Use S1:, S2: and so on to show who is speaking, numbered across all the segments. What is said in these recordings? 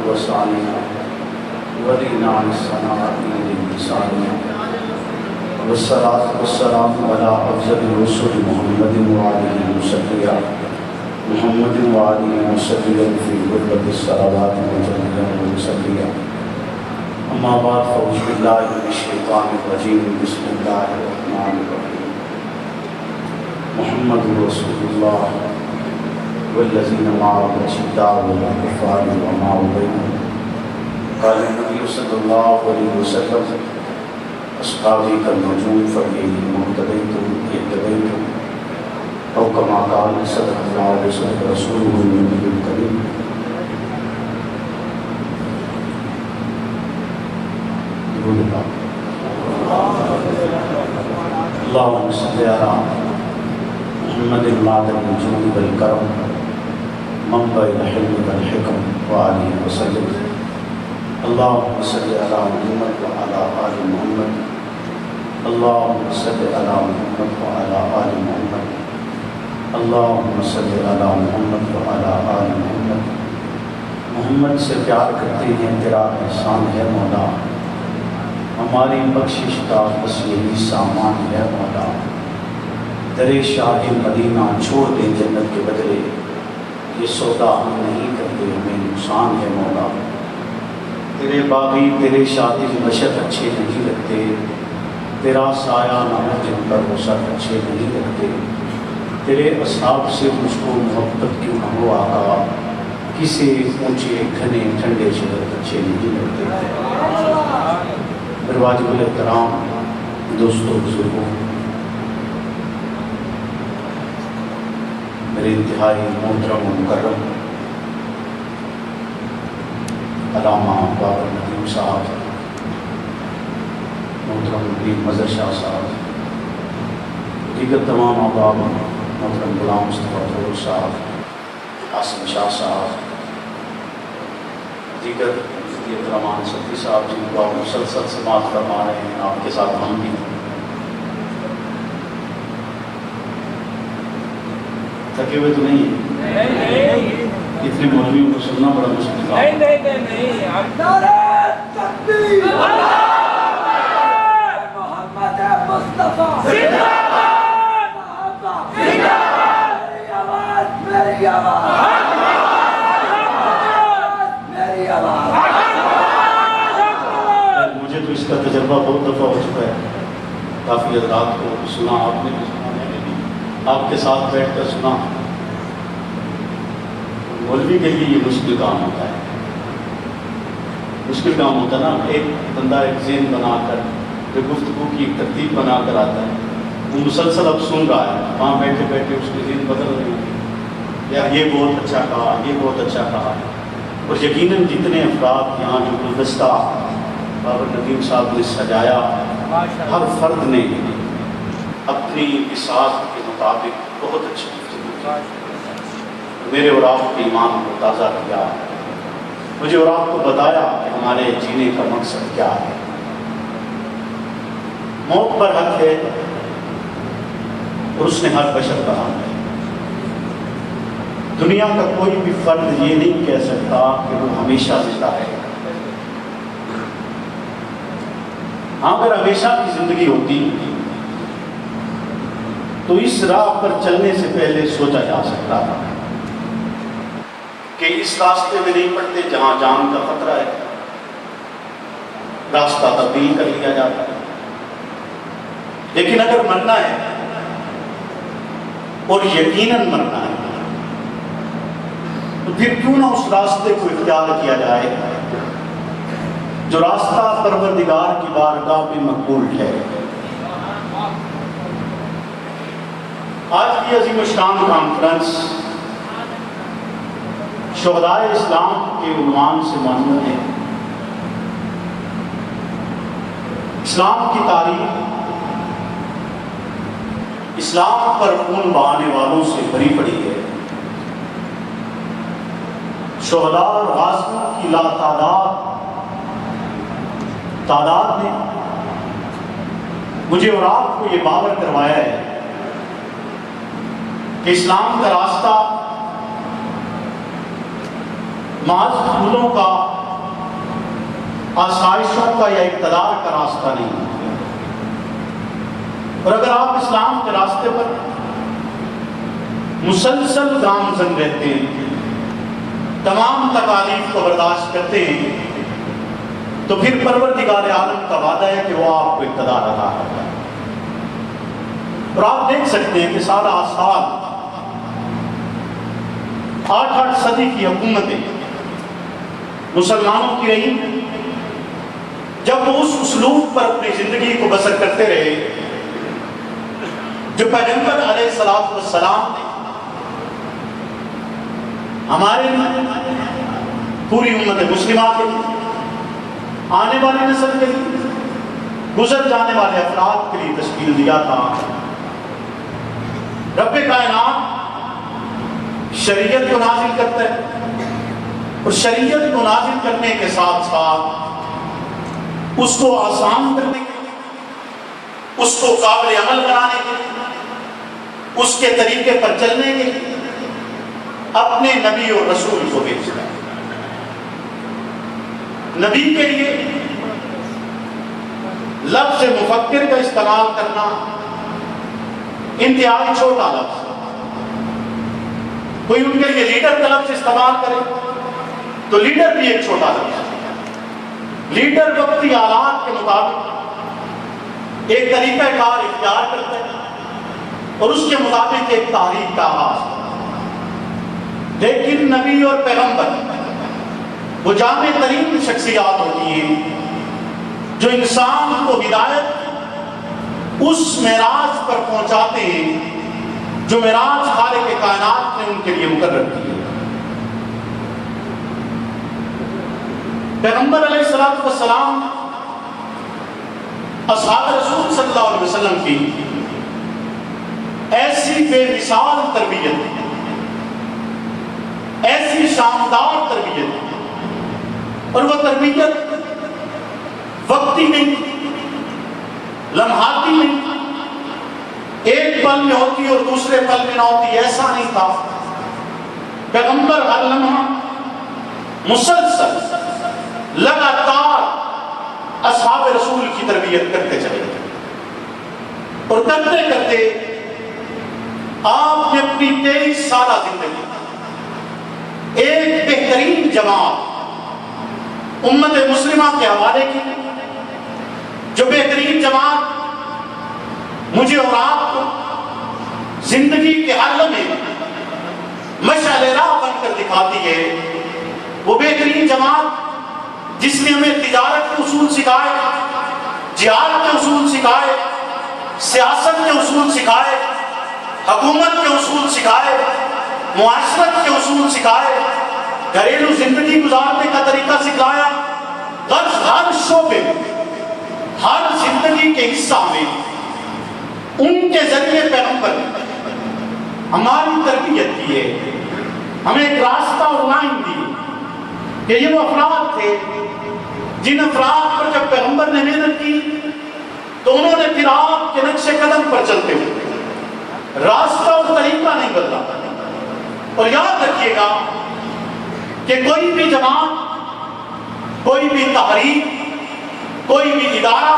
S1: وسانیہ ولینا الصناعی لسانیہ والصلاة والسلام علی افضل الرسل محمد وآلہ وصحبہ محمد وآلہ وصحبہ فی غربت الصلوات وجلیہ وصحبہ اما بعد فاعوذ باللہ من الشیطان الرجیم بسم اللہ الرحمن الرحیم محمد رسول اللہ والذین معه اشداء علی الکفار رحماء بینہم قال النبی صلی اللہ علیہ وسلم اصحابی کالنجوم فبإیہم اقتدیتم اهتدیتم او کما قال صدق اللہ وصدق رسولہ النبی الکریم اللہم صلی علی محمد معدن الجود والکرم منبع الحلم والحکم وآلہ وسلم اللہم صلی علی محمد وعلی آل محمد اللہم صلی علی محمد وعلی آل محمد اللہم صلی علی محمد وعلی آل محمد محمد سے پیار کرتے ہیں تیرا احسان ہے مولا ہماری بخشش کا بس یہی سامان ہے مولا درِ شاہ مدینہ چھوڑ دیں جنت کے بدلے یہ سودا ہم نہیں کرتے ہمیں نقصان ہے مولا تیرے باغی تیرے شادی مشق اچھے نہیں لگتے تیرا سایہ نہ جن پر وہ سر اچھے نہیں لگتے تیرے اصحاب سے مجھ کو محبت کیوں نہ ہو آقا کسی اونچے گھنے ٹھنڈے شہر اچھے نہیں لگتے پھر واجب الاحترام دوستوں بزرگوں میرے انتہائی محترم و مکرم علامہ بابر ندیم صاحب محترم میر مظہر شاہ صاحب دیگر تمام احباب محترم غلام مصطفیٰ طور صاحب عاصم شاہ صاحب دیگر رحمان صفی صاحب جن کو آپ مسلسل سماعت فرما رہے ہیں آپ کے ساتھ ہم بھی تھکے ہوئے تو نہیں ہیں اتنے مولویوں کو سننا بڑا مشکل کام ہے
S2: محمد مصطفیٰ میری آواز
S1: مجھے تو اس کا تجربہ بہت دفعہ ہو چکا ہے کافی حضرات کو سنا آپ نے بھی سنا میں نے بھی آپ کے ساتھ بیٹھ کر سنا مولوی کے لیے یہ مشکل کام ہوتا ہے مشکل کام ہوتا ہے نا ایک بندہ ایک ذہن بنا کر جو گفتگو کی ایک ترتیب بنا کر آتا ہے وہ مسلسل اب سن رہا ہے وہاں بیٹھے بیٹھے اس کے ذہن بدل رہے ہیں یار یہ بہت اچھا کہا یہ بہت اچھا کہا اور یقیناً جتنے افراد یہاں جو گلدستہ بابر ندیم صاحب نے سجایا ہر فرد نے اپنی احساس کے مطابق بہت اچھی گفتگو کی میرے اور آپ کے ایمان کو تازہ کیا مجھے اور آپ کو بتایا کہ ہمارے جینے کا مقصد کیا ہے موت پر حق ہے اور اس نے ہر بشر بنایا ہے دنیا کا کوئی بھی فرد یہ نہیں کہہ سکتا کہ وہ ہمیشہ زندہ رہے گا ہاں اگر ہمیشہ کی زندگی ہوتی تو اس راہ پر چلنے سے پہلے سوچا جا سکتا تھا کہ اس راستے میں نہیں پڑتے جہاں جان کا خطرہ ہے راستہ تبدیل کر لیا جاتا ہے لیکن اگر مرنا ہے اور یقیناً مرنا ہے تو پھر کیوں نہ اس راستے کو اختیار کیا جائے جو راستہ پروردگار کی بارگاہ میں مقبول ہے آج کی عظیم الشان کانفرنس شہدائے اسلام کے عنوان سے معنون ہے اسلام کی تاریخ اسلام پر خون بہانے والوں سے بھری پڑی ہے شہداء اور غازیوں کی تعداد نے مجھے اور آپ کو یہ باور کروایا ہے کہ اسلام کا راستہ محض پھولوں کا، آسائشوں کا یا اقتدار کا راستہ نہیں. اور اگر آپ اسلام کے راستے پر مسلسل گامزن رہتے ہیں، تمام تکالیف کو برداشت کرتے ہیں، تو پھر پروردگار عالم کا وعدہ ہے کہ وہ آپ کو اقتدار عطا کرتا ہے. اور آپ دیکھ سکتے ہیں کہ سالہ سال 8 صدی کی حکومتیں مسلمانوں کی رہی، جب وہ اس اسلوب پر اپنی زندگی کو بسر کرتے رہے جو پیغمبر علیہ السلام نے ہمارے پوری امت مسلمہ کے لیے، آنے والی نسل کے لیے، گزر جانے والے افراد کے لیے تشکیل دیا تھا. رب کائنات شریعت کو نازل کرتا ہے، اور شریعت کو نازل کرنے کے ساتھ ساتھ اس کو آسان کرنے کے لیے، اس کو قابل عمل بنانے کے لیے، اس کے طریقے پر چلنے کے لیے اپنے نبی اور رسول کو بھیجتا ہے. نبی کے لیے لفظ مفکر کا استعمال کرنا انتہائی چھوٹا لفظ. کوئی ان کے لیے لیڈر کا لفظ استعمال کرے تو لیڈر بھی ایک چھوٹا لفظ ہے. لیڈر وقتی حالات کے مطابق ایک طریقہ کار اختیار کرتا ہے اور اس کے مطابق ایک تحریک کا آغاز. لیکن نبی اور پیغمبر وہ جامع ترین شخصیات ہوتی ہیں جو انسان کو ہدایت اس معراج پر پہنچاتے ہیں جو معراج خالق کائنات نے ان کے لیے مقرر کی ہے. پیغمبر علیہ السلام اصحاب رسول صلی اللہ علیہ وسلم کی ایسی بے مثال تربیت، ایسی شاندار تربیت، اور وہ تربیت وقتی نہیں، لمحاتی نہیں، ایک پل میں ہوتی اور دوسرے پل میں نہ ہوتی، ایسا نہیں تھا. پیغمبر ہر لمحہ مسلسل لگاتار اصحاب رسول کی تربیت کرتے چلے، اور کرتے کرتے آپ نے اپنی 23 سالہ زندگی ایک بہترین جماعت امت مسلمہ کے حوالے کی، جو بہترین جماعت مجھے اور آپ کو زندگی کے ہر لمحے مشعل راہ بن کر دکھاتی ہے. وہ بہترین جماعت جس نے ہمیں تجارت کے اصول سکھائے، جہاد کے اصول سکھائے، سیاست کے اصول سکھائے، حکومت کے اصول سکھائے، معاشرت کے اصول سکھائے، گھریلو زندگی گزارنے کا طریقہ سکھایا. ہر شعبے، ہر زندگی کے حصہ میں ان کے ذریعے پیغمبر ہماری تربیت کی ہے، ہمیں ایک راستہ اور لائن دی کہ یہ وہ افراد تھے جن افراد پر جب پیغمبر نے محنت کی تو انہوں نے پھر آپ کے نقش قدم پر چلتے ہوئے راستہ اور طریقہ نہیں بدلا. اور یاد رکھیے گا کہ کوئی بھی جماعت، کوئی بھی تحریک، کوئی بھی ادارہ،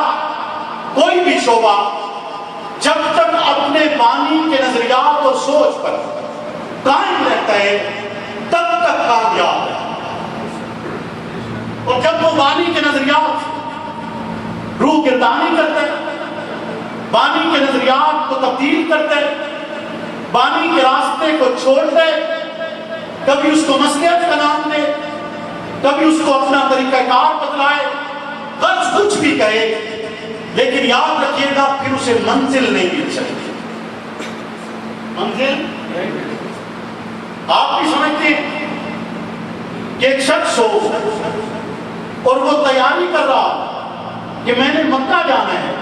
S1: کوئی بھی شعبہ جب تک اپنے بانی کے نظریات اور سوچ پر قائم رہتا ہے تب تک کامیاب ہے. اور جب وہ بانی کے نظریات روح گردانی کرتا ہے، بانی کے نظریات کو تبدیل کرتا ہے، بانی کے راستے کو چھوڑ دے، کبھی اس کو مصلحت کا نام دے، کبھی اس کو اپنا طریقہ کار بتلائے، غرض کچھ بھی کہے، لیکن یاد رکھیے گا پھر اسے منزل نہیں مل سکتی. منزل آپ بھی سمجھتے ہیں کہ ایک شخص ہو اور وہ تیاری کر رہا کہ میں نے مکہ جانا ہے،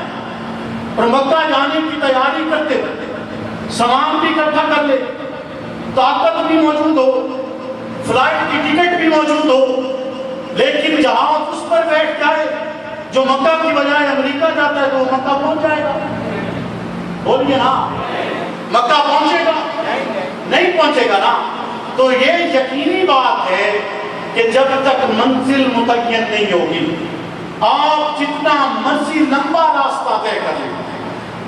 S1: اور مکہ جانے کی تیاری کرتے سامان بھی اکٹھا کر لے، طاقت بھی موجود ہو، فلائٹ کی ٹکٹ بھی موجود ہو، لیکن جہاز اس پر بیٹھ جائے جو مکہ کی بجائے امریکہ جاتا ہے تو وہ مکہ پہنچ جائے گا. بولیے نا، مکہ پہنچے گا؟ نہیں پہنچے گا نا. تو یہ یقینی بات ہے کہ کہ جب تک منزل متعین نہیں ہوگی آپ جتنا مرضی لمبا راستہ طے کر لیں،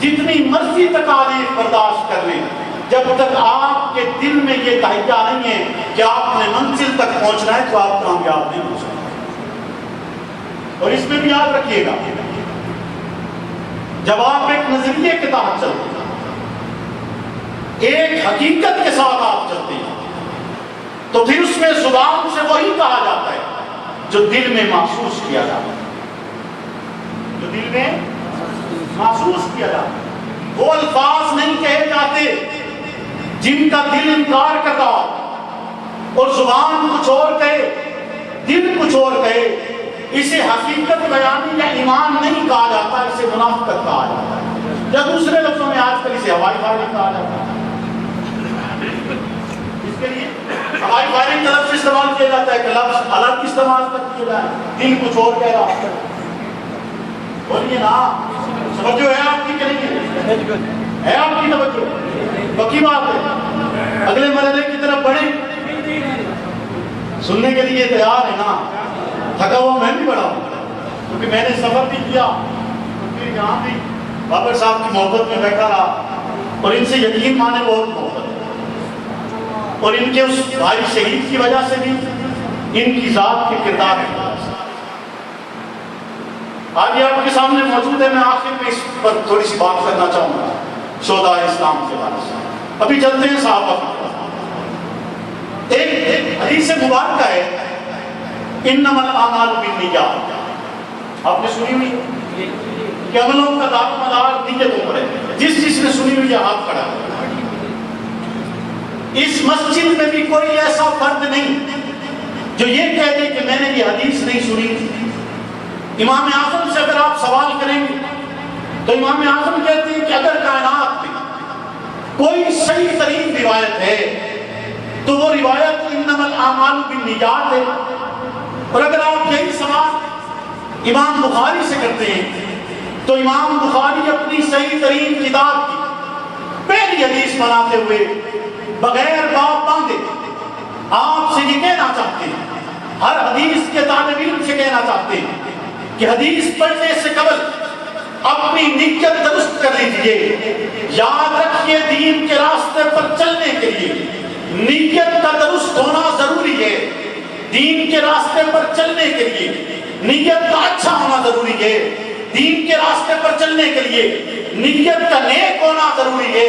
S1: جتنی مرضی تکالیف برداشت کر لیں، جب تک آپ کے دل میں یہ تہیہ نہیں ہے کہ آپ نے منزل تک پہنچنا ہے تو آپ کامیاب نہیں ہو سکتے۔ اور اس میں بھی یاد رکھیے گا، جب آپ ایک نظریے کے تحت چلتے ہیں، ایک حقیقت کے ساتھ آپ چلتے ہیں، تو پھر اس میں زبان سے وہی کہا جاتا ہے جو دل میں محسوس کیا جاتا ہے، جو دل میں محسوس کیا جاتا ہے۔ وہ الفاظ نہیں کہے جاتے جن کا دل انکار کر رہا ہو، اور زبان کچھ اور کہے دل کچھ اور کہے، اسے حقیقت بیانی یا ایمان نہیں کہا جاتا، اسے منافقت کہا جاتا ہے، یا دوسرے لفظوں میں آج کل اسے ہوائی فائرنگ کہا جاتا ہے۔ اس کے لیے ہوائی فائرنگ کا لفظ استعمال کیا جاتا ہے کہ لفظ الگ استعمال کر کیا جائے، دل کچھ اور کہہ رہا ہے۔ بولیے نا، توجہ ہے آپ کی کہ نہیں ہے؟ آپ کی توجہ پکی بات ہے؟ اگلے مرحلے کی طرف بڑھیں، سننے کے لیے تیار ہے نا؟ تھکا ہوا میں بھی بڑا ہوں، کیونکہ میں نے سفر بھی کیا، پھر یہاں بھی بابر صاحب کی محبت میں بیٹھا رہا، اور ان سے یقین مانے بہت محبت ہے، اور ان کے اس بھائی شہید کی وجہ سے بھی، ان کی ذات کے کردار کی وجہ سے۔ آج یہ آپ کے سامنے موجود ہے، میں آخر میں اس پر تھوڑی سی بات کرنا چاہوں گا شہداء اسلام کے بارے سے۔ ابھی چلتے ہیں صحابہ کی طرف۔ ایک حدیث مبارکہ ہے، انما الاعمال بالنیات، آپ نے سنی ہوئی کہ عملوں کا دار و مدار نیتوں پر ہے۔ جس نے سنی ہوئی ہاتھ کھڑا ہے۔ اس مسجد میں بھی کوئی ایسا فرد نہیں جو یہ کہہ دے کہ میں نے یہ حدیث نہیں سنی۔ امام اعظم سے اگر آپ سوال کریں گے تو امام اعظم کہتے ہیں کہ اگر کائنات میں کوئی صحیح ترین روایت ہے تو وہ روایت انما الاعمال بالنیات ہے۔ اور اگر آپ یہی سوال امام بخاری سے کرتے ہیں تو امام بخاری اپنی صحیح ترین کتاب کی پہلی حدیث بناتے ہوئے بغیر باب باندھے آپ سے یہ کہنا چاہتے ہیں، ہر حدیث کے طالب علم سے کہنا چاہتے ہیں کہ حدیث پڑھنے سے قبل اپنی نیت درست کر لیجئے۔ یاد رکھیے، دین کے راستے پر چلنے کے لیے نیت کا درست ہونا ضروری ہے۔ دین کے راستے پر چلنے کے لیے نیت کا اچھا ہونا ضروری ہے۔ دین کے راستے پر چلنے کے لیے نیت کا نیک ہونا ضروری ہے۔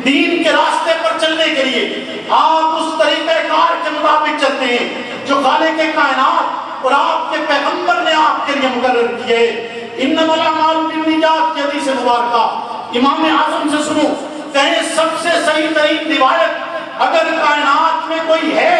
S1: دین کے راستے پر چلنے کے لیے آپ اس طریقہ کار کے مطابق چلتے ہیں جو خالق کائنات اور آپ کے پیغمبر نے آپ کے لیے مقرر کیے۔ انما الاعمال بالنیات کی حدیث مبارکہ امام اعظم سے سنو، کہیں سب سے صحیح ترین روایت اگر کائنات میں کوئی ہے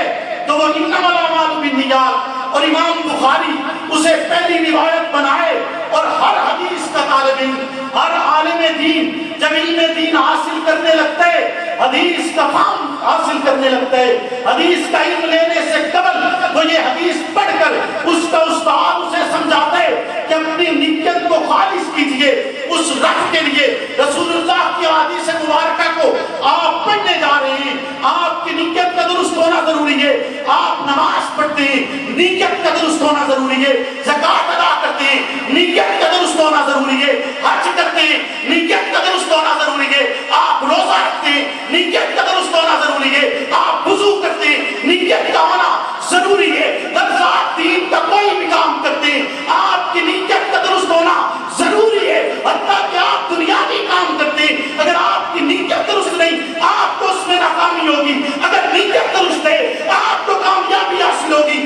S1: تو وہ انما الاعمال بالنیات، اور امام بخاری اسے پہلی روایت بنائے، اور ہر حدیث کا طالب علم، ہر عالم دین جب علم دین حاصل کرنے لگتا ہے، حدیث کا فہم حاصل کرنے لگتا ہے، حدیث کا علم لینے سے قبل وہ یہ حدیث پڑھ کر اس کا استاد اسے سمجھاتا ہے کہ اپنی نیت کو خالص کیجئے، اس رب کے لیے رسول اللہ کی حدیث مبارکہ کو آپ پڑھنے جا رہے ہیں، آپ کی نیت کا درست ہونا ضروری ہے۔ آپ نماز پڑھتے ہیں، نیت کا درست ہونا ضروری ہے۔ زکوٰۃ ادا کرتے ہیں، نیت کا درست ہونا ضروری ہے۔ حج کرتے ہیں، نیت کا درست ہونا ضروری ہے۔ آپ روزہ رکھتے ہیں، نیت کا درست ہونا ضروری ہے۔ آپ وضو کرتے ہیں، نیت کا ہونا ضروری ہے۔ لفظات دین کا کوئی بھی کام کرتے ہیں، آپ کی نیت کا درست ہونا ضروری ہے۔ حتیٰ کہ آپ دنیاوی کام کرتے ہیں، اگر آپ کی نیت درست نہیں آپ کو اس میں ناکامی ہوگی، اگر نیت درست ہے آپ کو کامیابی حاصل ہوگی۔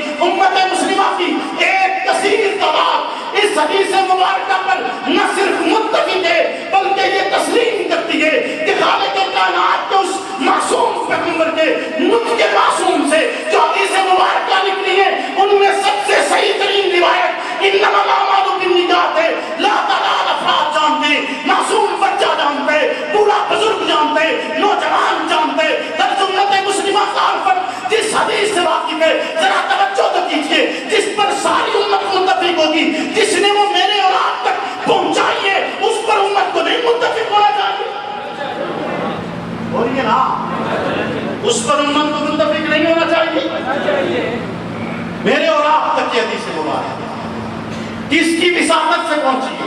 S1: میرے اور آپ تک یہ حدیث مبارک کس کی وساطت سے پہنچی ہے؟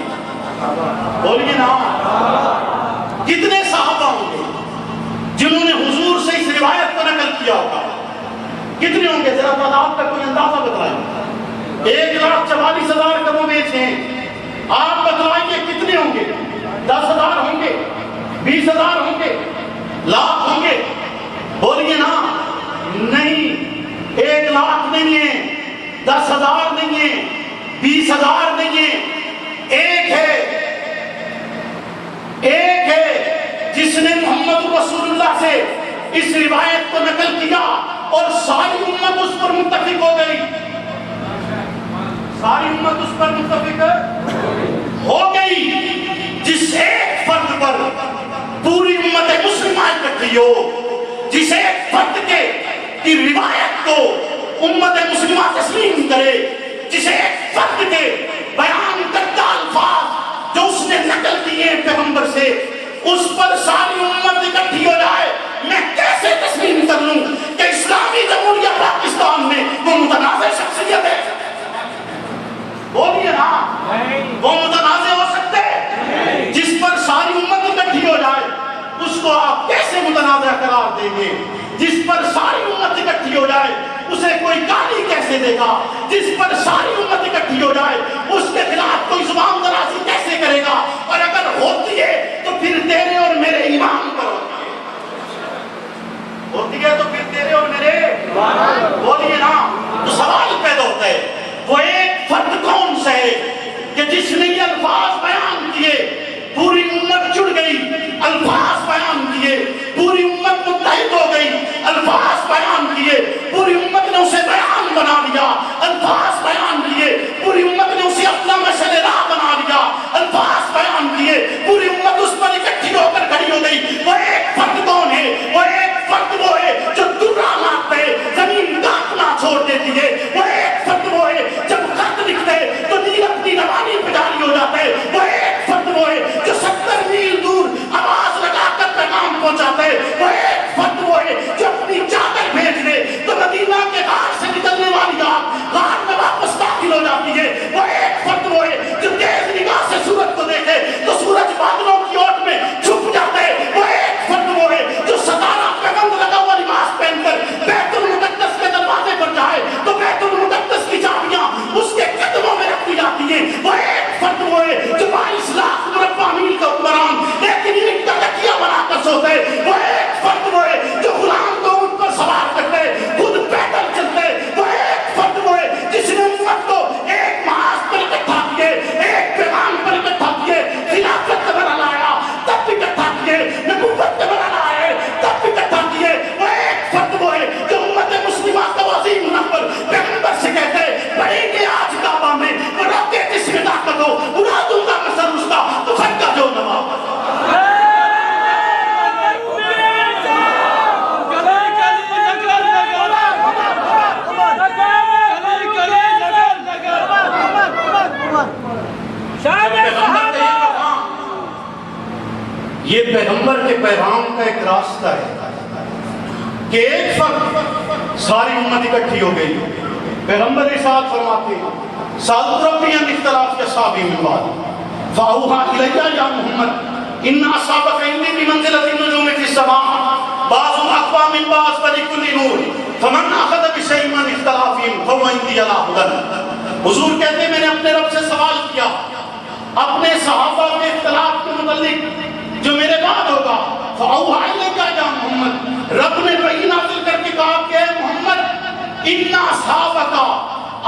S1: بولیے نا، کتنے صحابہ ہوں گے جنہوں نے حضور سے اس روایت کو نقل کیا ہوگا؟ کتنے ہوں گے؟ ذرا تعداد کا کوئی اندازہ بتائیں۔ 1,44,000 کم و بیش ہیں، آپ بتلائیے کتنے ہوں گے؟ 10,000 ہوں گے؟ 20,000 ہوں گے؟ لاکھ ہوں گے؟ بولیے نا، نہیں، 1,00,000 نہیں ہے، 10,000 نہیں ہے، 20,000 نہیں ہے، ایک ہے جس نے محمد رسول اللہ سے اس روایت کو نقل کیا اور ساری امت اس پر متفق ہو گئی۔ ساری امت اس پر متفق ہو گئی۔ جس ایک فرد پر پوری امت مسلمہ اکٹھی ہو، جس ایک فرد کی روایت کو امت مسلمہ تسلیم کرے، جس ایک فرد کے بیان کردہ الفاظ جو اس نے نقل کیے پیغمبر سے، اس پر ساری امت اکٹھی ہو جائے، میں کیسے تسلیم کر لوں کہ اسلامی جمہوریہ پاکستان میں وہ متنازع شخصیت ہے؟ بولیے نا، وہ متنازع ہو سکتے؟ جس پر ساری امت اکٹھی ہو جائے اس کو آپ کیسے متنازع قرار دیں گے؟ جس پر ساری امت اکٹھی ہو جائے اسے کوئی گالی کیسے دے گا؟ جس پر ساری امت اکٹھی ہو جائے اس کے خلاف کوئی زبان درازی کیسے کرے گا؟ اور اگر ہوتی ہے تو پھر تیرے اور میرے ایمان پر ہوتی ہے تو پھر تیرے اور میرے، بولیے نا، تو سوال پیدا ہوتا ہے وہ ایک فرد کون سا ہے کہ جس نے یہ الفاظ بیان کیے پوری امت جڑ گئی، الفاظ بیان کیے پوری امت متحد ہو گئی، الفاظ بیان کیے پوری امت نے اسے بیان بنا لیا، الفاظ بیان کیے پوری امت نے اسے اپنا مشعل راہ بنا لیا، الفاظ بیان کیے پوری امت اس پر اکٹھی ہو کر کھڑی ہو گئی۔ وہ ایک فرد کون ہے؟ وہ ایک فرد وہ ہے جو درہ مارتے زمین کانپنا چھوڑ دیتی ہے، وہ ایک فرد وہ ہے جب خط لکھتے تو نیل اپنی روانی پہ جاری ہو جاتے، وہ ایک فرد وہ ہے جو 70 میل دور آواز لگا کر پیغام پہنچاتے، وہ ایک فرد وہ ہے جو اپنی چادر بھیج دے تو مدینہ کے غار سے نکلنے والی آگ غار میں واپس داخل ہو جاتی ہے، وہ ایک فرد وہ ہے جو تیز نگاہ سے سورج کو دیکھے تو سورج بادلوں کی اوٹ میں چھپ جاتے، وہ ایک فرد وہ ہے جو 17 پیغمبر لگا ہوا لباس پہن کر بیت المقدس کے دروازے پر جائے تو بیت المقدس کی چابیاں اس کے قدموں میں رکھی جاتی ہیں، وہ ایک فرد وہ ہے جو 22 لاکھ مربع میل کا حکمران لیکن ان کا تکیہ بنا کر سوتے، وہ ایک فرد وہ ہے جو غلام کو اونٹ پر سوار کرتے خود پیدل چلتے، وہ ایک فرد وہ ہے جس نے امت کو ایک محاذ پر اکٹھا کیے، ایک پیغام پر اکٹھا کیے، خلافت کا بنا لایا تب بھی اکٹھا کیے، نبوت کا بنا لایا تب بھی اکٹھا کیے، وہ ایک فرد وہ ہے جو امت مسلمہ کا وزیر منور پیغمبر سے کہتے پڑھیں گے آج کعبہ میں وہ روکے جس میں طاقت ہو اڑا دوں گا میں سر اس کا تو خط کا جو نواب۔ یہ پیغمبر کے پیغام کا ایک راستہ ہے کہ ایک فرد ساری امت اکٹھی ہو گئی، پیغمبر ارشاد فرماتے ہیں سأتربی ان اختلاف کے صحابی من بعد فاوحا الیہ یا محمد ان اصحابک انی بمنزلۃ النجوم فی السماء بعض اقوى من بعض فلکل نور فمن اخذ بشیء من اختلافهم فهو عندی علی ھدی۔ حضور کہتے ہیں میں نے اپنے رب سے سوال کیا اپنے صحابہ کے اختلاف کے متعلق جو میرے بعد ہوگا، فاوحا الیہ یا محمد، رب نے وحی نازل کر کے کہا کہ اے محمد ان اصحابک،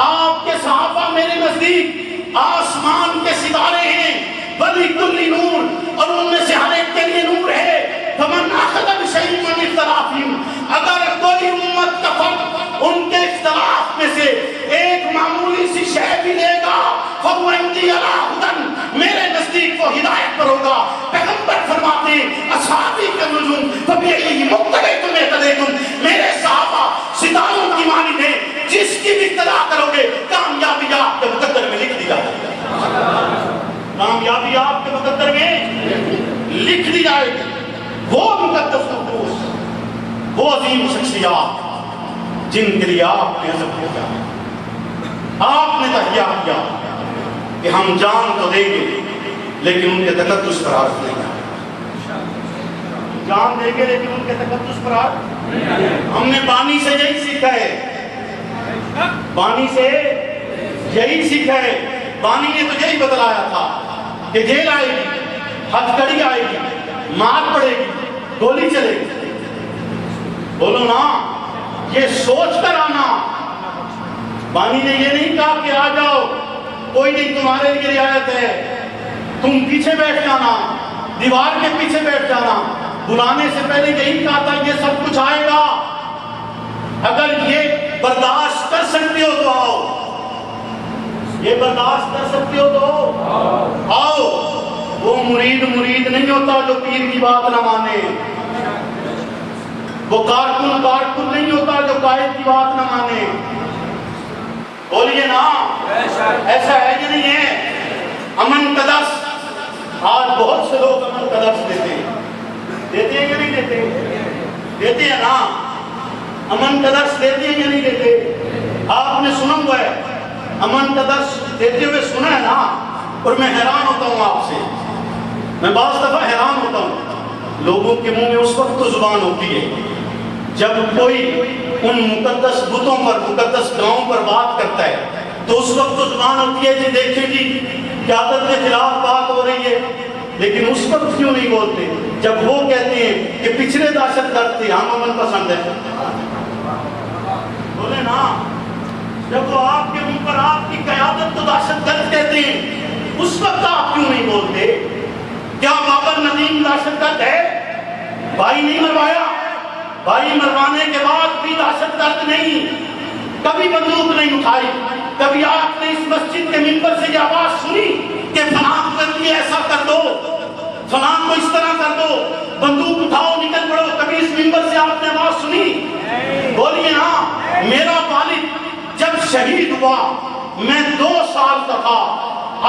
S1: آپ کے صحابہ میرے نزدیک آسمان کے ستارے ہیں، وَلِكُلِّ نور، اور ان میں سے ہر ایک کے لیے نور ہے، فَمَنْ أَخَذَ بِشَيْءٍ مِّنْ اخْتِلَافِهِمْ، اگر کوئی امت کا فرد ان کے اختلاف میں سے ایک معمولی سی شے بھی لے گا فَهُوَ عِندِي عَلَىٰ هُدًى، میرے نزدیک وہ ہدایت پر ہوگا۔ پیغمبر فرماتے ہیں اصحابی کے نجوم فَبِعِهِمْ مُقْتَدَيْتُمْ اهْتَدَيْتُمْ، میرے صحابہ ستاروں کی مانند ہیں، جس کی بھی اقتدا کرو گے کامیابی آپ کے مقدر میں لکھ دی جائے گی، کامیابی آپ کے مقدر میں لکھ دی جائے گی۔ وہ مقدس نفوس، وہ عظیم شخصیات جن کے لیے آپ نے عزم کیا، کیا کہ ہم جان تو دیں گے لیکن ان کے تقدس پر عارف نہیں آئے. جان دیں گے لیکن ان کے تقدس پر عارف. ہم نے بانی سے یہی سیکھا ہے, بانی سے یہی سیکھا ہے. بانی نے تو یہی بتلایا تھا کہ جیل آئے گی, ہتھ کڑی آئے گی, مار پڑے گی, گولی چلے گی. بولو نا, یہ سوچ کر آنا. بانی نے یہ نہیں کہا کہ آ جاؤ, کوئی نہیں تمہارے لیے رعایت ہے, تم پیچھے بیٹھ جانا, دیوار کے پیچھے بیٹھ جانا. بلانے سے پہلے یہی کہا تھا یہ سب کچھ آئے گا, اگر یہ برداشت کر سکتے ہو تو آؤ, یہ برداشت کر سکتے ہو تو آؤ. وہ مرید نہیں ہوتا جو پیر کی بات نہ مانے, وہ کارکن نہیں ہوتا جو قائد کی بات نہ مانے. بولیے نا, ایسا ہے کہ نہیں ہے؟ امن کا درس آج بہت سے لوگ امن کا درس دیتے ہیں کہ نہیں دیتے؟ دیتے ہیں نا. امن کا درس دیتے ہیں یا نہیں دیتے؟ آپ نے سنا ہوا ہے, امن کا درس دیتے ہوئے سنا ہے نا. اور میں حیران ہوتا ہوں آپ سے, میں بعض دفعہ حیران ہوتا ہوں. لوگوں کے منہ میں اس وقت تو زبان ہوتی ہے جب کوئی ان مقدس بتوں پر, مقدس گاؤں پر بات کرتا ہے, تو اس وقت تو زبان ہوتی ہے جی دیکھیں جی قیادت کے خلاف بات ہو رہی ہے. لیکن اس وقت کیوں نہیں بولتے جب وہ کہتے ہیں کہ پچھلے دہشت گرد تھے, ہم امن پسند ہیں؟ بولے نا, جب وہ آپ کے منہ پر آپ کی قیادت کو دہشت گرد کہتے ہیں, اس وقت آپ کیوں نہیں بولتے؟ کیا بابر ندیم دہشت گرد ہے؟ بھائی نہیں مروایا, بھائی مروانے کے بعد بھی دہشت گرد نہیں, کبھی بندوق نہیں اٹھائی, کبھی آپ نے اس مسجد کے منبر سے یہ آواز سنی کہ فلاں کر لیے ایسا کر دو, فلاں کو اس طرح کر دو, بندوق اٹھاؤ نکل پڑو, کبھی اس منبر سے آپ نے آواز سنی؟ بولیے نا. میرا والد جب شہید ہوا میں 2 سال کا تھا,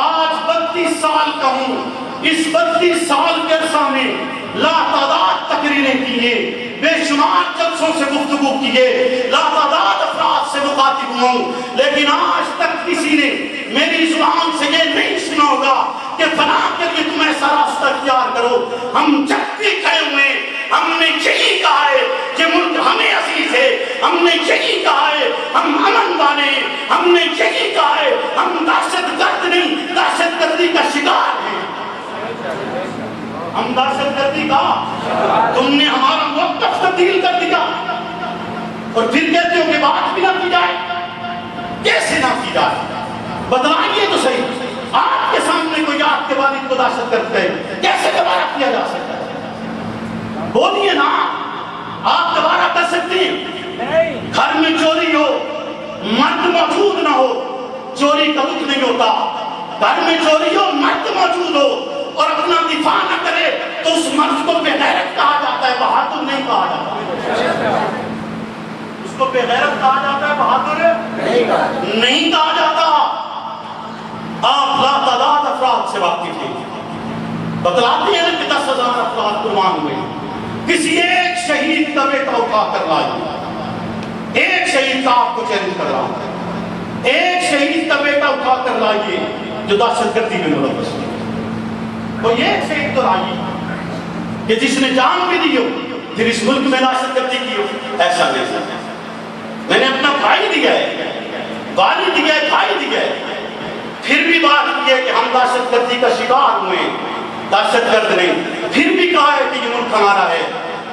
S1: آج 32 سال کا ہوں. اس 32 سال کے عرصہ میں لاتعداد تقریریں کیے, بے شمار جلسوں سے گفتگو کیے, لاتعداد افراد سے مخاطب ہوں, لیکن آج تک کسی نے میری زبان سے یہ نہیں سنا ہوگا کہ فلاں کے لیے تم ایسا راستہ اختیار کرو. ہم جب بھی کھڑے ہوئے ہم نے یہی کہا ہے کہ ملک ہمیں عزیز ہے, ہم نے یہی کہا ہے ہم امن والے ہیں, ہم نے یہی کہا ہے ہم دہشت گرد نہیں, دہشت گردی کا شکار ہیں. ہم دہشت گردی کا, تم نے ہمارا موقف تبدیل کر دیا اور پھر کہتے ہو کہ بات بھی نہ کی جائے. کیسے نہ کی جائے؟ بتلائیے تو صحیح. آپ کے سامنے کوئی آپ کے والد کو دہشت گرد ہے, کیسے دوبارہ کیا جا سکتا ہے؟ بولیے نا, آپ دوبارہ کر سکتے ہیں؟ گھر میں چوری ہو, مرد موجود نہ ہو, چوری کا رخ نہیں ہوتا. گھر میں چوری ہو, مرد موجود ہو اور اپنا دفاع نہ کرے تو اس مرد کو بے غیرت کہا جاتا ہے, بہادر نہیں کہا جاتا. اس کو بے غیرت کہا جاتا ہے, بہادر نہیں کہا جاتا. آپ لاتعداد افراد سے واقف ہیں, بتلاتے ہیں کہ 10,000 افراد قربان ہوئے. کسی ایک شہید کا بیٹا اٹھا کر لائیے, ایک شہید کا آپ کو چیلنج کر رہا ہوں, ایک شہید کا بیٹا اٹھا کر لائیے جو دہشت گردی میں ملوث ہے. کوئی ایک شہید تو لائیے کہ جس نے جان بھی دی ہو پھر اس ملک میں دہشت گردی کی ہو. ایسا نہیں. میں نے اپنا بھائی دیا ہے, والد دیا ہے, بھائی دیا ہے, پھر بھی بات کی ہے کہ ہم دہشت گردی کا شکار ہوئے, دہشت گرد نہیں. پھر بھی کہا ہے کہ یہ ملک ہمارا ہے,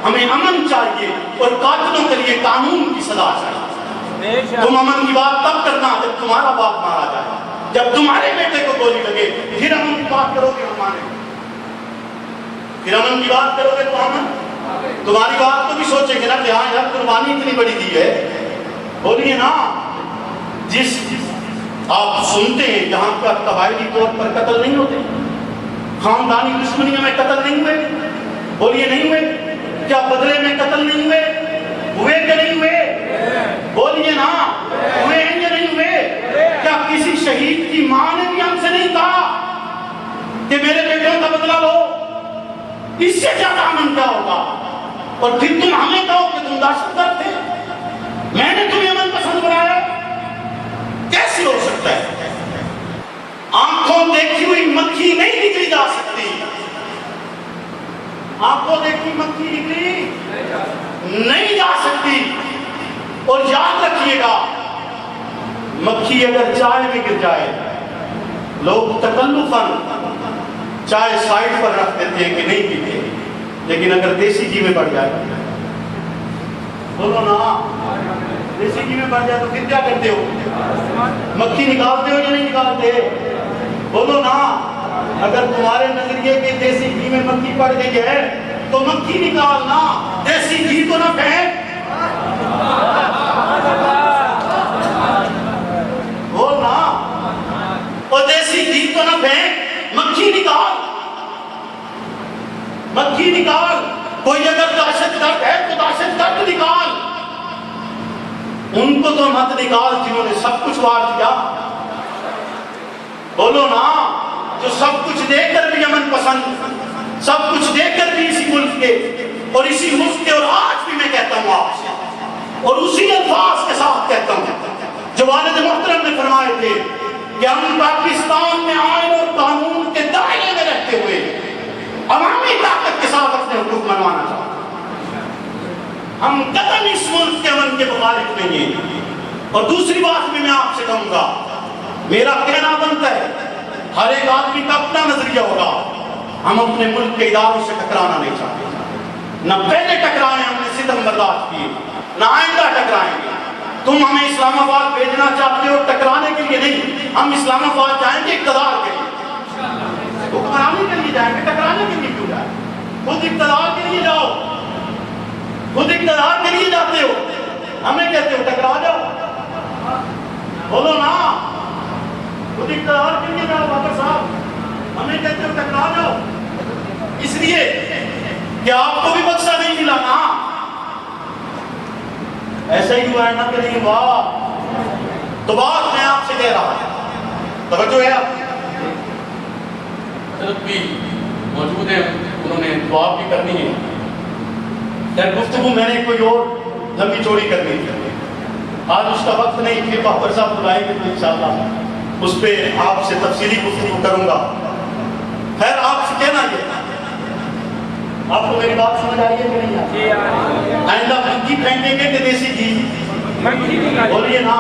S1: ہمیں امن چاہیے اور قاتلوں کے لیے قانون کی سزا چاہیے. تم امن کی بات تب کرنا جب تمہارا باپ مارا جائے, جب تمہارے بیٹے کو گولی لگے, پھر امن کی بات کرو گے ہمارے, پھر امن کی بات کرو گے تو امن. تمہاری بات کو بھی سوچیں گے نا کہ ہاں یار قربانی اتنی بڑی دی ہے. بولیے نا, جس آپ سنتے ہیں جہاں پر قبائلی طور پر قتل نہیں ہوتے, خاندانی دشمنیوں میں قتل نہیں ہوئے, بولیے نہیں ہوئے؟ کیا بدلے میں قتل نہیں ہوئے؟ ہوئے کہ نہیں ہوئے؟ بولیے نا, ہوئے ہیں یا نہیں ہوئے؟ کیا کسی شہید کی ماں نے بھی ہم سے نہیں کہا کہ میرے بیٹوں کا بدلہ لو؟ اس سے زیادہ امن کیا ہوگا؟ اور پھر تم ہمیں کہو کہ تم دہشت گرد تھے, میں نے تمہیں امن پسند بنایا. کیسے ہو سکتا ہے؟ مکھی اگر چائے میں گر جائے، لوگ تکلفاً چائے سائڈ پر رکھ دیتے ہیں کہ نہیں پیتے، لیکن اگر دیسی گھی میں بڑھ جائے، بولو نا، دیسی گھی میں بڑھ جائے تو پھر کیا کرتے ہو؟ مکھی نکالتے ہو یا نہیں نکالتے؟ بولو نا، اگر تمہارے نظریے کے دیسی گھی میں مکھی پڑ گئی ہے تو مکھی نکالنا، دیسی گھی کو نہ پھینک۔ بولنا، اور دیسی گھی کو نہ پھینک، مکھی نکال، مکھی نکال۔ کوئی اگر دہشت گرد ہے تو دہشت گرد نکال، ان کو تو مت نکال جنہوں نے سب کچھ وار دیا۔ بولو نا، جو سب کچھ دے کر بھی امن پسند، سب کچھ دے کر بھی اسی ملک کے اور اسی ملک کے، اور آج بھی میں کہتا ہوں آپ سے اور اسی الفاظ کے ساتھ کہتا ہوں جو والد محترم نے فرمائے تھے کہ ہم پاکستان میں آئین اور قانون کے دائرے میں رہتے ہوئے عوامی طاقت کے ساتھ اپنے حقوق منوانا چاہتے ہیں، ہم قطعاً اس ملک کے امن کے مخالف نہیں ہیں۔ اور دوسری بات بھی میں آپ سے کہوں گا، میرا کہنا بنتا ہے ہر ایک آدمی کا اپنا نظریہ ہوگا، ہم اپنے ملک کے اداروں سے ٹکرانا نہیں چاہتے، نہ پہلے ٹکرائے ہم نے ستم برداشت کیے، نہ آئندہ ٹکرائیں گے۔ تم ہمیں اسلام آباد بھیجنا چاہتے ہو ٹکرانے کے لیے نہیں، ہم اسلام آباد جائیں گے اقتدار کے لیے، حکمرانی کے لیے جائیں گے، ٹکرانے کے لیے کیوں جائیں؟ خود اقتدار کے لیے جاؤ، خود اقتدار کے لیے جاتے ہو، ہمیں کہتے ہو ٹکرا جاؤ۔ بولو نا، خود اقتدار کے لیے جاؤ بابر صاحب، ہمیں کہتے ہو ٹکرا جاؤ، اس لیے کہ آپ کو بھی بخشا نہیں ملا نا۔ ایسا ہی ہوا ہے نا کہ نہیں ہوا؟ تو بات میں آپ سے کہہ رہا ہوں، توجہ ہے آپ
S3: حضرت بھی موجود ہیں، انہوں نے دعا بھی کرنی ہے۔
S1: خیر گفتگو میں نے کوئی اور لمبی چوڑی کرنی تھی، آج اس کا وقت نہیں، پھر بابر صاحب بلائیں گے تو انشاءاللہ اس پہ آپ سے تفصیلی گفتگو کروں گا۔ خیر آپ سے کہنا یہ، آپ کو میری بات سمجھ آئی ہے کہ نہیں آئی؟ آئندہ مکھی پھینکیں گے کہ دیسی گھی؟ بولیے نا،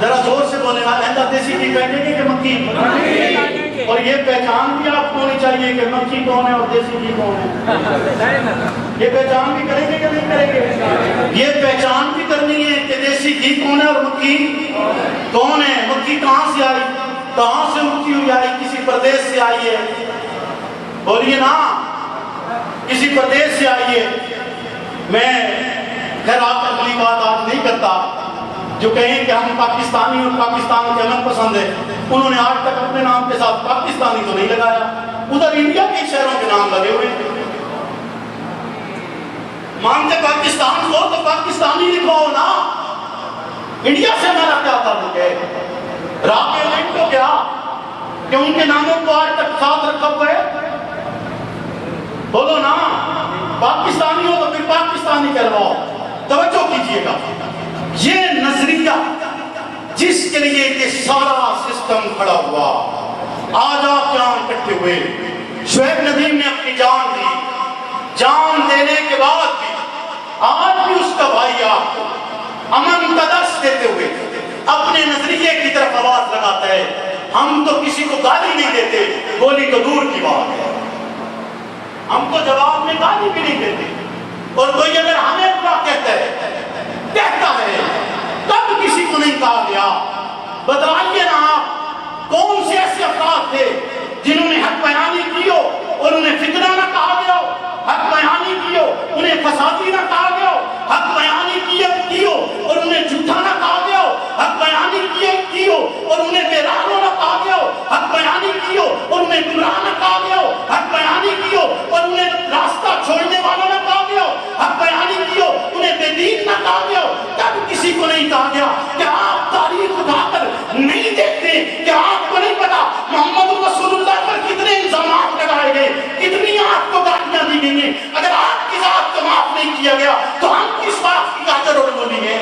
S1: ذرا زور سے بولے نا، آئندہ دیسی گھی پھینکیں گے کہ مکھی؟ اور یہ پہچان بھی آپ کو ہونی چاہیے کہ مکھی کون ہے اور دیسی گھی کون ہے، یہ پہچان بھی کریں گے کہ نہیں کریں گے؟ یہ پہچان بھی کرنی ہے کہ دیسی گھی کون ہے اور مکھی کون ہے۔ مکھی کہاں سے آئی، کہاں سے مکھی ہوئی آئی؟ کسی پردیش سے آئی ہے، بولیے نا، کسی پردیش سے آئی ہے۔ میں خیر آپ اگلی بات آج نہیں کرتا، جو کہیں کہ ہم پاکستانی اور پاکستان کے امن پسند ہیں، انہوں نے آج تک اپنے نام کے ساتھ پاکستانی تو نہیں لگایا، ادھر انڈیا کے شہروں کے نام لگے ہوئے ہیں۔ مانتے پاکستان کو تو پاکستانی لکھو نا، انڈیا سے ہمارا کیا تعلق ہے؟ راکے لنگ کو کیا کہ ان کے ناموں کو آج تک ساتھ رکھا ہوا ہے؟ بولو نا، پاکستانی ہو تو پھر پاکستانی کہلواؤ۔ توجہ کیجئے گا، یہ نظریہ جس کے لیے یہ سارا سسٹم کھڑا ہوا، آج آپ یہاں اکٹھے ہوئے، شعیب ندیم نے اپنی جان دی، جان دینے کے بعد بھی آج بھی اس کا بھائی آپ کو امن کا درس دیتے ہوئے اپنے نظریے کی طرف آواز لگاتا ہے۔ ہم تو کسی کو گالی نہیں دیتے، گولی تو دور کی بات ہے، ہم تو جواب میں گالی بھی نہیں دیتے، اور کوئی اگر ہمیں برا کہتا ہے تب کسی کو نہیں کہا گیا۔ بتائیے نا آپ کون سے ایسے افراد تھے جنہوں نے حق بیانی کی ہو اور انہیں فتنہ نہ کہا گیا ہو، حق بیانی کی ہو انہیں فسادی نہ کہا گیا ہو، حق بیانی کی ہو اور انہیں جھوٹا نہ کہا گیا ہو، حق بیانی کی ہو اور انہیں بے راہ نہ کہا گیا ہو، حق بیانی کی ہو اور انہیں گمراہ نہ کہا گیا ہو، حق بیانی کی ہو اور انہیں راستہ چھوڑنے والا نہ کہا گیا ہو، حق بیانی کی ہو انہیں بے دین نہ کہا گیا ہو، تب کسی کو نہیں کہا گیا کہ آپ تاریخ اٹھا کر نہیں دیکھتے کہ آپ کو نہیں پتا محمد رسول اللہ پر کتنے الزامات لگائے گئے، کتنی آپ کو گالیاں دی گئی ہیں۔ اگر آپ کی ذات کو معاف نہیں کیا گیا تو ہم کس بات کی گاجر اور بولی ہے؟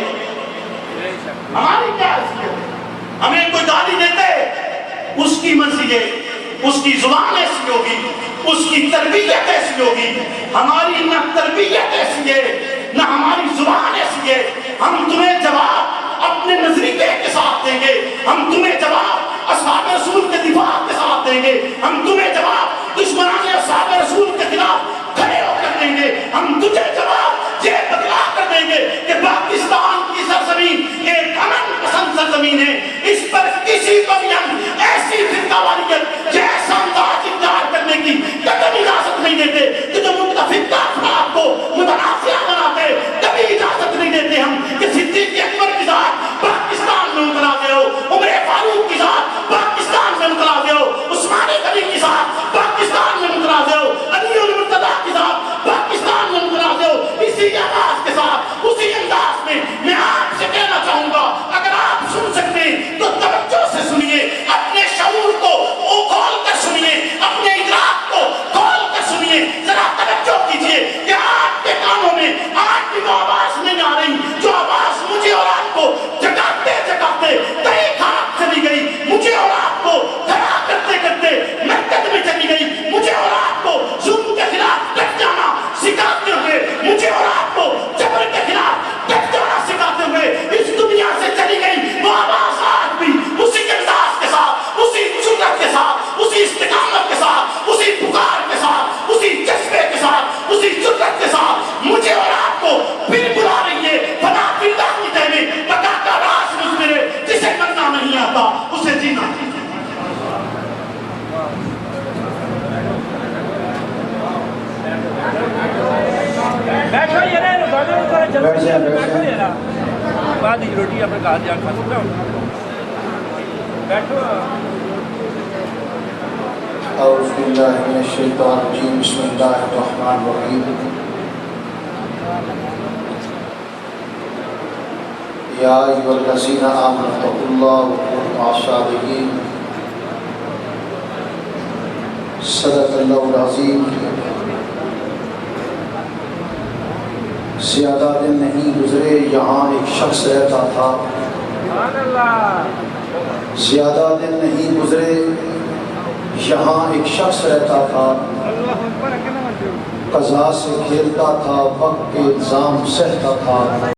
S1: ہماری کیا حیثیت ہے؟ ہمیں کوئی گالی دیتے اس کی مرضی ہے، اس کی زبان ایسی ہوگی، اس کی تربیت ایسی ہوگی، ہماری نہ تربیت ایسی ہے نہ ہماری زبان ایسی ہے۔ ہم تمہیں جواب اپنے نظریے کے ساتھ دیں گے، ہم تمہیں جواب اصحاب رسول کے دفاع کے ساتھ دیں گے، ہم تمہیں جواب دشمنان اصحاب رسول کے خلاف کھڑے ہو کر دیں گے، ہم تجھے جواب یہ بتلا کر دیں گے کہ پاکستان کی سرزمین ایک امن پسند سرزمین ہے، اس پر کسی کو بھی ہم ایسی فرقہ واریت جیسا انداز اختیار کرنے کی قدم اجازت نہیں دیتے کہ جو متفقہ افراد کو متنازع بناتے، کبھی اجازت نہیں دیتے ہم کہ صدیق اکبر کی ذات پاکستان میں متنازع ہو، عمر فاروق کی ذات پاکستان میں متنازع ہو، عثمان غنی کی ذات پاکستان میں متنازع ہو، علی المرتضیٰ کی ذات پاکستان میں متنازع ہو۔ اسی آواز کے ساتھ اسی انداز میں آپ سے کہنا چاہوں گا، اگر آپ سن سکتے ہیں تو توجہ سے سنیے، اپنے شعور کو کھول کر سنیے، اپنے ادراک کو کھول کر سنیے، ذرا توجہ کیجیے کہ آپ کے کانوں میں آج بھی وہ آواز نہیں آ رہی جو آواز مجھے اور آپ کو جگاتے جگاتے کئی خراب چلی گئی، مجھے اور آپ کو کھڑا کرتے کرتے مرکز میں چلی گئی، مجھے اور آپ کو ظلم کے خلاف ڈٹ جانا سکھاتے ہوئے، مجھے اور آپ کو جبر کے خلاف ڈٹ جانا سکھاتے ہوئے اس دنیا سے چلی گئی، وہ آواز آج بھی اسی انداز کے ساتھ، اسی جرأت کے ساتھ، اسی استقامت کے ساتھ، اسی پکار کے ساتھ، اسی جذبے کے ساتھ، اسی جرأت کے ساتھ مجھے اور آپ کو پھر بلا رہی ہے۔ فنا باللہ کی تحمید بتا کا راز مجھ میرے، جسے مرنا نہیں آتا اسے جینا نہیں۔
S4: بیٹھو یہ رہے بیٹھ جائیں بعد روٹی اپنے گھر جا کھا سکتا ہوں، بیٹھو۔
S5: اعوذ باللہ من الشیطان الرجیم، بسم اللہ الرحمن الرحیم۔ یا ایھا الذین آمنوا اتقوا اللہ وکونوا مع الصادقین۔ صدق اللہ العظیم۔ زیادہ دن نہیں گزرے یہاں ایک شخص رہتا تھا، زیادہ دن نہیں گزرے یہاں ایک شخص رہتا تھا، قضا سے کھیلتا تھا، وقت کے الزام سہتا تھا۔